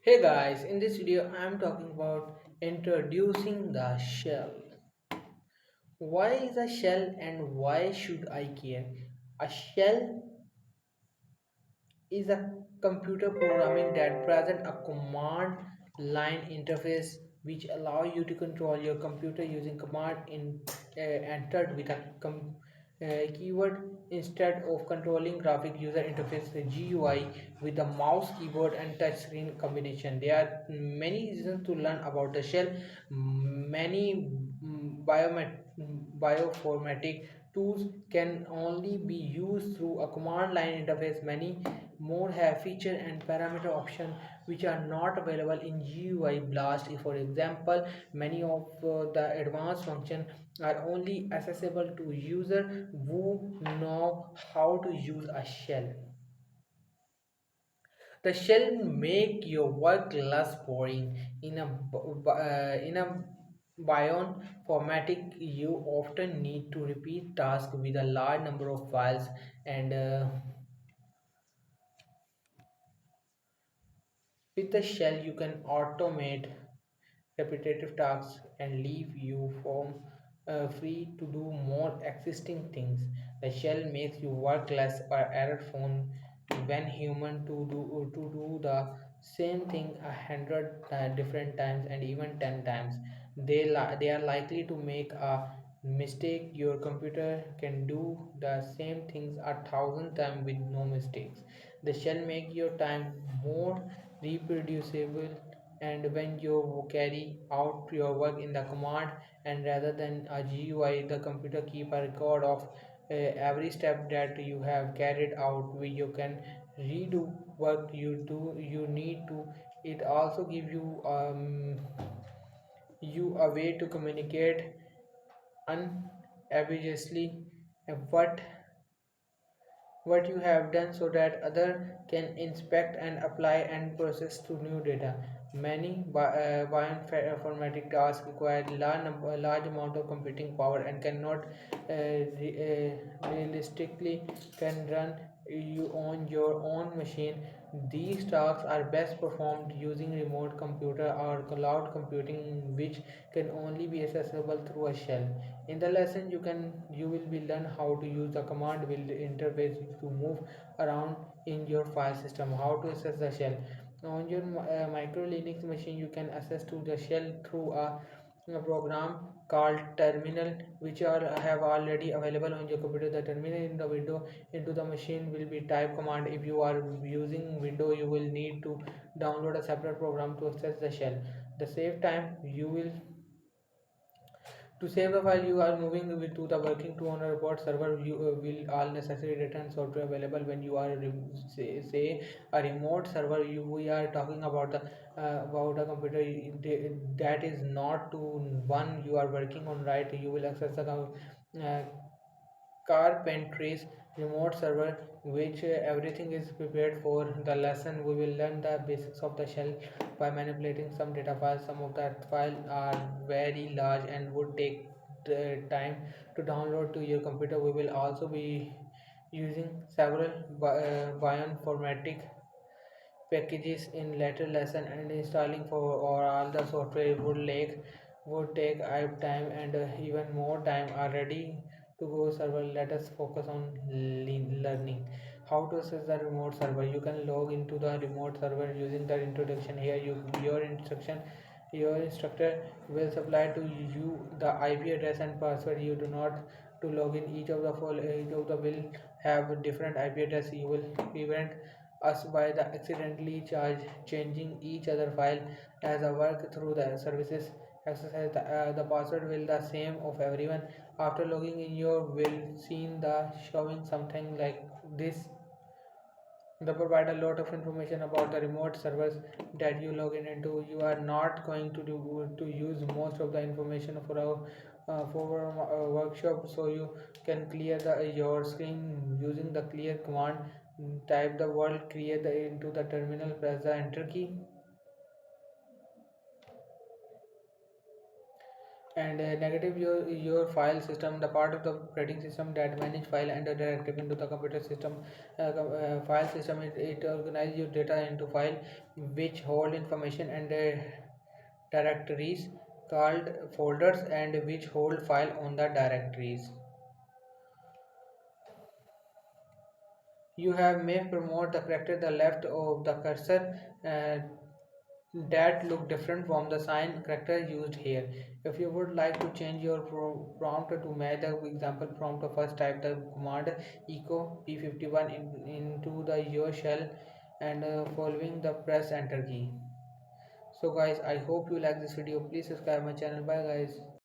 Hey guys, in this video I am talking about introducing the shell. Why is a shell and why should I care? A shell is a computer programming that present a command line interface which allow you to control your computer using command entered with a keyword instead of controlling graphic user interface GUI with the mouse keyboard and touch screen combination. There are many reasons to learn about the shell. Many bioformatic tools can only be used through a command line interface. Many more have feature and parameter options which are not available in GUI Blast. For example, many of the advanced functions are only accessible to user who know how to use a shell. The shell make your work less boring. In a Bion formatting, you often need to repeat tasks with a large number of files, and with the shell, you can automate repetitive tasks and leave you from free to do more existing things. The shell makes you work less or error phone when human to do the same thing 100 different times and even 10 times. They are likely to make a mistake. Your computer can do the same things 1,000 times with no mistakes. The shell make your time more reproducible, and when you carry out your work in the command and rather than a GUI, the computer keep a record of every step that you have carried out. Where you can redo what you need to. It also give you a way to communicate unambiguously what you have done so that other can inspect and apply and process to new data. Many bioinformatic tasks require large amount of computing power and cannot realistically can run you on your own machine. These tasks are best performed using remote computer or cloud computing, which can only be accessible through a shell. In the lesson, you will be learn how to use the command will interface to move around in your file system, how to access the shell. On your micro Linux machine, you can access to the shell through a program called terminal, which are have already available on your computer. The terminal in the window into the machine will be type command. If you are using window, you will need to download a separate program to access the shell. The save time you will to save the file you are moving to the working to on a report server. You will all necessary data and software available when you are say a remote server. We are talking about a computer that is not to one you are working on, right? You will access the uh, Carpentries remote server, which everything is prepared for. The lesson we will learn the basics of the shell by manipulating some data files. Some of that file are very large and would take the time to download to your computer. We will also be using several bioinformatic packages in later lesson, and installing for or all the software would take time and even more time are ready to go server. Let us focus on learning how to access the remote server. You can log into the remote server using the introduction. Here your instructor will supply to you the IP address and password. You do not to log in. Each of the will have different IP address. You will prevent us by the accidentally changing each other file as a work through the services exercise. The password will the same of everyone. After logging in, you will seen the showing something like this. They provide a lot of information about the remote servers that you log in into. You are not going to use most of the information for our workshop, so you can clear your screen using the clear command. Type the word clear into the terminal, press the enter key. And negative, your file system, the part of the operating system that manage file and the directive into the computer system. File system, it organizes your data into file which hold information, and directories called folders, and which hold file on the directories. You have may promote the character the left of the cursor that look different from the sign character used here. If you would like to change your prompt to match the example prompt, first type the command echo p51 into the your shell, and following the press enter key. So guys, I hope you like this video. Please subscribe my channel. Bye guys.